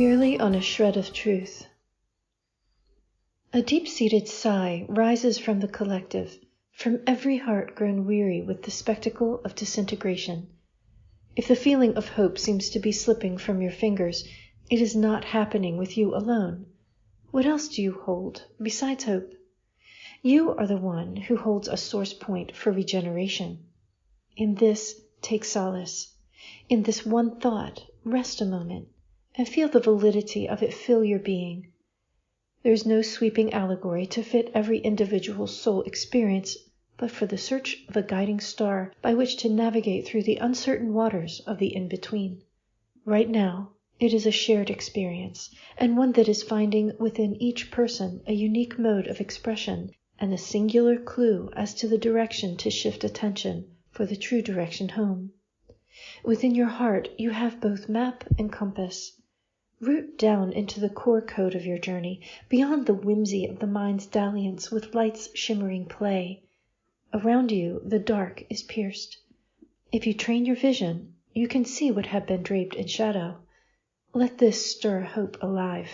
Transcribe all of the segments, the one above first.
merely on a shred of truth. A deep-seated sigh rises from the collective, from every heart grown weary with the spectacle of disintegration. If the feeling of hope seems to be slipping from your fingers, it is not happening with you alone. What else do you hold besides hope? You are the one who holds a source point for regeneration. In this, take solace. In this one thought, rest a moment, and feel the validity of it fill your being. There is no sweeping allegory to fit every individual soul experience, but for the search of a guiding star by which to navigate through the uncertain waters of the in-between. Right now, it is a shared experience, and one that is finding within each person a unique mode of expression and a singular clue as to the direction to shift attention for the true direction home. Within your heart, you have both map and compass. Root down into the core code of your journey, beyond the whimsy of the mind's dalliance with light's shimmering play. Around you, the dark is pierced. If you train your vision, you can see what had been draped in shadow. Let this stir hope alive.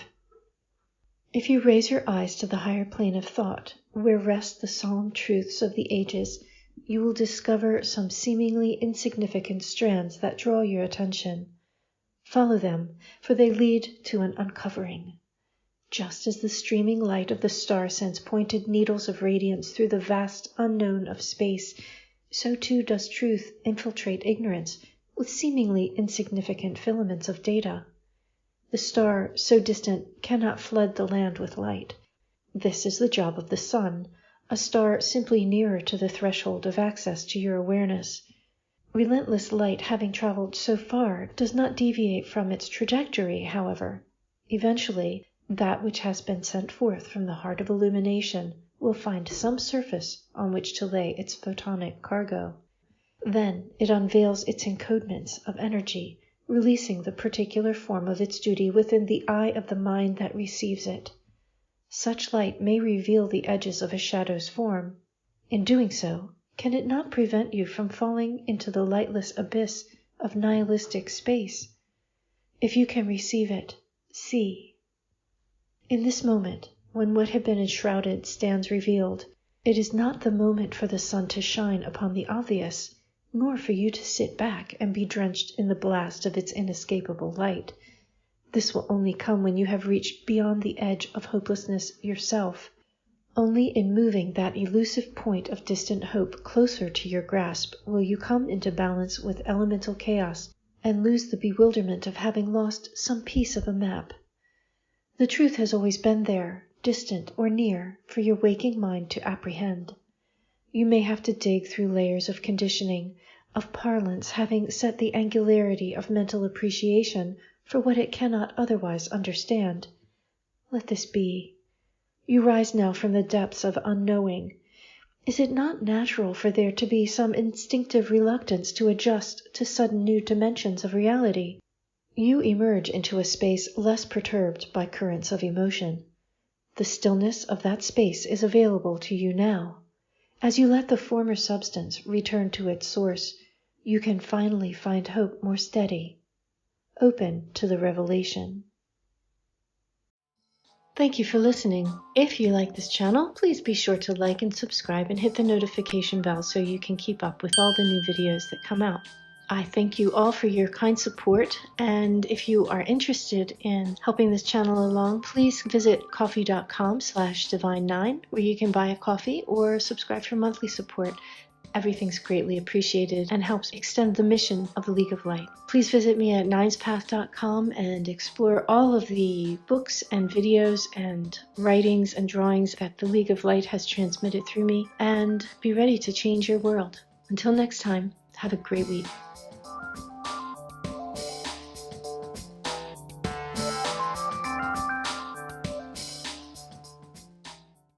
If you raise your eyes to the higher plane of thought, where rest the solemn truths of the ages, you will discover some seemingly insignificant strands that draw your attention. Follow them, for they lead to an uncovering. Just as the streaming light of the star sends pointed needles of radiance through the vast unknown of space, so too does truth infiltrate ignorance with seemingly insignificant filaments of data. The star, so distant, cannot flood the land with light. This is the job of the sun, a star simply nearer to the threshold of access to your awareness. Relentless light, having traveled so far, does not deviate from its trajectory, however. Eventually, that which has been sent forth from the heart of illumination will find some surface on which to lay its photonic cargo. Then it unveils its encodements of energy, releasing the particular form of its duty within the eye of the mind that receives it. Such light may reveal the edges of a shadow's form. In doing so, can it not prevent you from falling into the lightless abyss of nihilistic space? If you can receive it, see. In this moment, when what had been enshrouded stands revealed, it is not the moment for the sun to shine upon the obvious, nor for you to sit back and be drenched in the blast of its inescapable light. This will only come when you have reached beyond the edge of hopelessness yourself. Only in moving that elusive point of distant hope closer to your grasp will you come into balance with elemental chaos and lose the bewilderment of having lost some piece of a map. The truth has always been there, distant or near, for your waking mind to apprehend. You may have to dig through layers of conditioning, of parlance having set the angularity of mental appreciation for what it cannot otherwise understand. Let this be. You rise now from the depths of unknowing. Is it not natural for there to be some instinctive reluctance to adjust to sudden new dimensions of reality? You emerge into a space less perturbed by currents of emotion. The stillness of that space is available to you now. As you let the former substance return to its source, you can finally find hope more steady, open to the revelation. Thank you for listening. If you like this channel, please be sure to like and subscribe and hit the notification bell so you can keep up with all the new videos that come out. I thank you all for your kind support, and if you are interested in helping this channel along, please visit ko-fi.com/divine9, where you can buy a coffee or subscribe for monthly support. Everything's greatly appreciated and helps extend the mission of the League of Light. Please visit me at ninespath.com and explore all of the books and videos and writings and drawings that the League of Light has transmitted through me, and be ready to change your world. Until next time, have a great week.